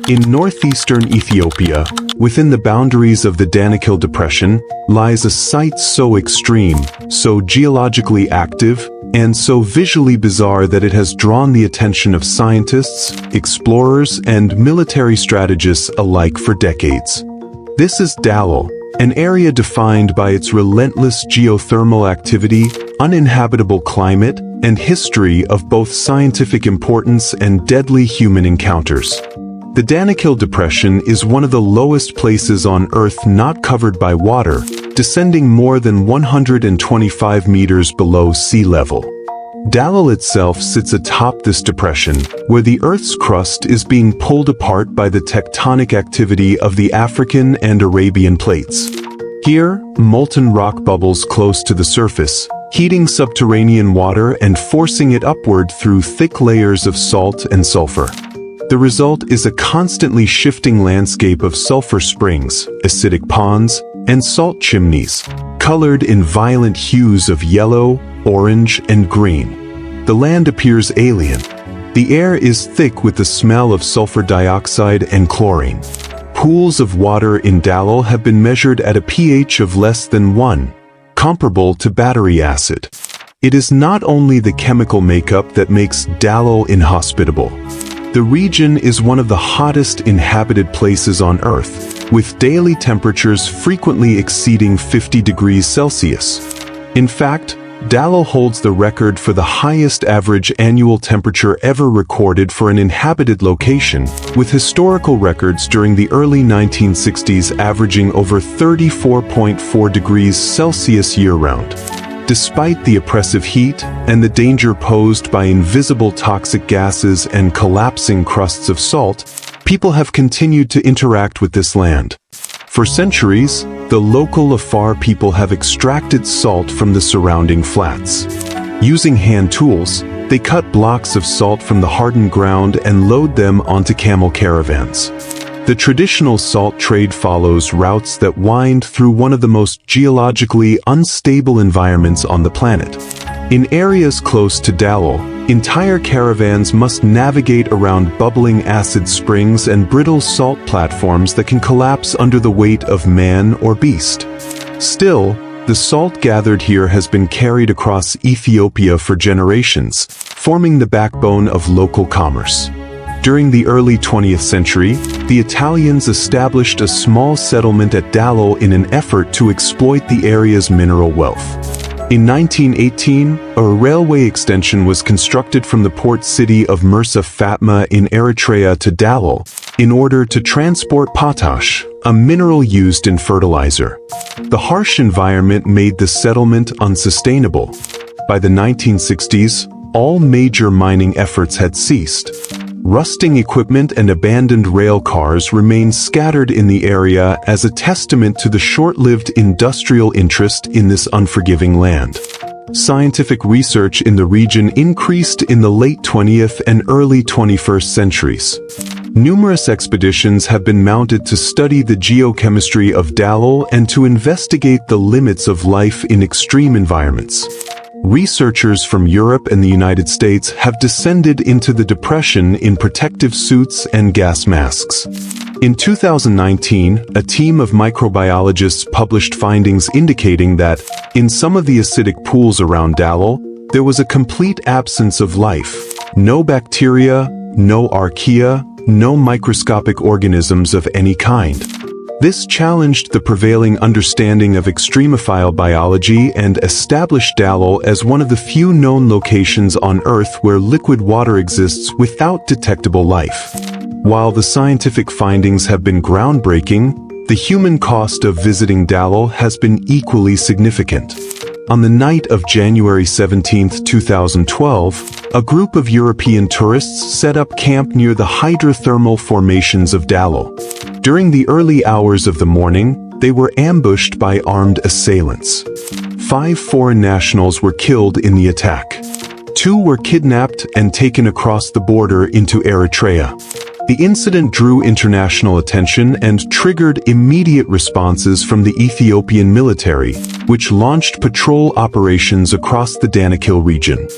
In northeastern Ethiopia, within the boundaries of the Danakil Depression, lies a site so extreme, so geologically active, and so visually bizarre that it has drawn the attention of scientists, explorers, and military strategists alike for decades. This is Dallol, an area defined by its relentless geothermal activity, uninhabitable climate, and history of both scientific importance and deadly human encounters. The Danakil Depression is one of the lowest places on Earth not covered by water, descending more than 125 meters below sea level. Dallol itself sits atop this depression, where the Earth's crust is being pulled apart by the tectonic activity of the African and Arabian plates. Here, molten rock bubbles close to the surface, heating subterranean water and forcing it upward through thick layers of salt and sulfur. The result is a constantly shifting landscape of sulfur springs, acidic ponds, and salt chimneys, colored in violent hues of yellow, orange, and green. The land appears alien. The air is thick with the smell of sulfur dioxide and chlorine. Pools of water in Dallol have been measured at a pH of less than 1, comparable to battery acid. It is not only the chemical makeup that makes Dallol inhospitable. The region is one of the hottest inhabited places on Earth, with daily temperatures frequently exceeding 50 degrees Celsius. In fact, Dallol holds the record for the highest average annual temperature ever recorded for an inhabited location, with historical records during the early 1960s averaging over 34.4 degrees Celsius year-round. Despite the oppressive heat and the danger posed by invisible toxic gases and collapsing crusts of salt, people have continued to interact with this land. For centuries, the local Afar people have extracted salt from the surrounding flats. Using hand tools, they cut blocks of salt from the hardened ground and load them onto camel caravans. The traditional salt trade follows routes that wind through one of the most geologically unstable environments on the planet. In areas close to Dallol, entire caravans must navigate around bubbling acid springs and brittle salt platforms that can collapse under the weight of man or beast. Still, the salt gathered here has been carried across Ethiopia for generations, forming the backbone of local commerce. During the early 20th century, the Italians established a small settlement at Dallol in an effort to exploit the area's mineral wealth. In 1918, a railway extension was constructed from the port city of Mersa Fatma in Eritrea to Dallol, in order to transport potash, a mineral used in fertilizer. The harsh environment made the settlement unsustainable. By the 1960s, all major mining efforts had ceased. Rusting equipment and abandoned rail cars remained scattered in the area as a testament to the short-lived industrial interest in this unforgiving land. Scientific research in the region increased in the late 20th and early 21st centuries. Numerous expeditions have been mounted to study the geochemistry of Dallol and to investigate the limits of life in extreme environments. Researchers from Europe and the United States have descended into the depression in protective suits and gas masks. In 2019, a team of microbiologists published findings indicating that, in some of the acidic pools around Dallol, there was a complete absence of life. No bacteria, no archaea, no microscopic organisms of any kind. This challenged the prevailing understanding of extremophile biology and established Dallol as one of the few known locations on Earth where liquid water exists without detectable life. While the scientific findings have been groundbreaking, the human cost of visiting Dallol has been equally significant. On the night of January 17, 2012, a group of European tourists set up camp near the hydrothermal formations of Dallol. During the early hours of the morning, they were ambushed by armed assailants. 5 foreign nationals were killed in the attack. 2 were kidnapped and taken across the border into Eritrea. The incident drew international attention and triggered immediate responses from the Ethiopian military, which launched patrol operations across the Danakil region.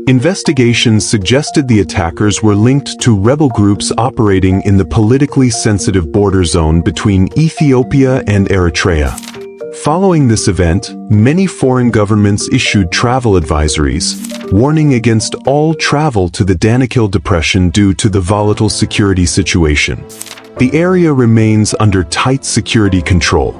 Investigations suggested the attackers were linked to rebel groups operating in the politically sensitive border zone between Ethiopia and Eritrea. Following this event, many foreign governments issued travel advisories, warning against all travel to the Danakil Depression due to the volatile security situation. The area remains under tight security control.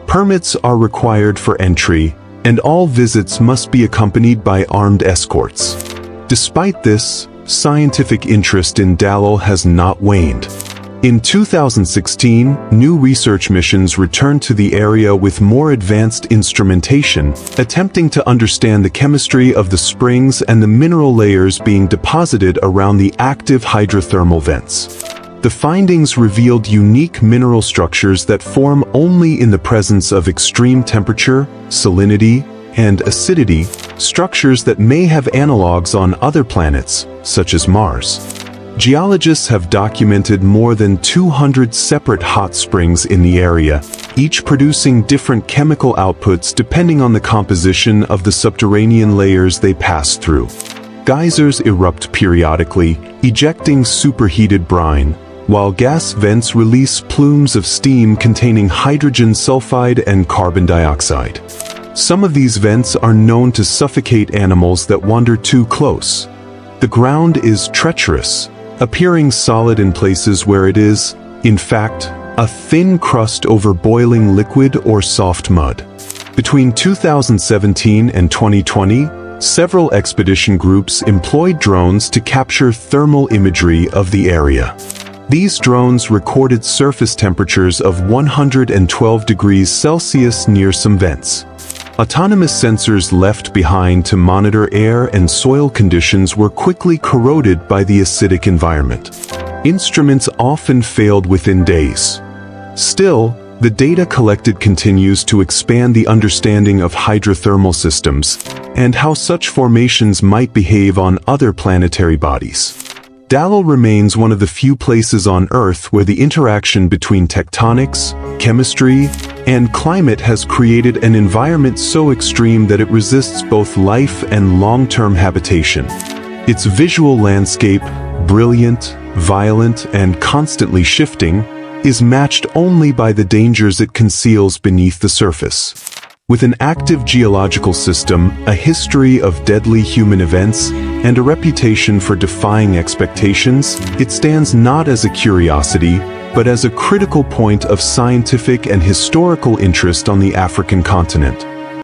Permits are required for entry, and all visits must be accompanied by armed escorts. Despite this, scientific interest in Dallol has not waned. In 2016, new research missions returned to the area with more advanced instrumentation, attempting to understand the chemistry of the springs and the mineral layers being deposited around the active hydrothermal vents. The findings revealed unique mineral structures that form only in the presence of extreme temperature, salinity, and acidity, structures that may have analogs on other planets, such as Mars. Geologists have documented more than 200 separate hot springs in the area, each producing different chemical outputs depending on the composition of the subterranean layers they pass through. Geysers erupt periodically, ejecting superheated brine, while gas vents release plumes of steam containing hydrogen sulfide and carbon dioxide. Some of these vents are known to suffocate animals that wander too close. The ground is treacherous, appearing solid in places where it is, in fact, a thin crust over boiling liquid or soft mud. Between 2017 and 2020, several expedition groups employed drones to capture thermal imagery of the area. These drones recorded surface temperatures of 112 degrees Celsius near some vents. Autonomous sensors left behind to monitor air and soil conditions were quickly corroded by the acidic environment. Instruments often failed within days. Still, the data collected continues to expand the understanding of hydrothermal systems and how such formations might behave on other planetary bodies. Dallol remains one of the few places on Earth where the interaction between tectonics, chemistry, and climate has created an environment so extreme that it resists both life and long-term habitation. Its visual landscape, brilliant, violent, and constantly shifting, is matched only by the dangers it conceals beneath the surface. With an active geological system, a history of deadly human events, and a reputation for defying expectations, it stands not as a curiosity, but as a critical point of scientific and historical interest on the African continent.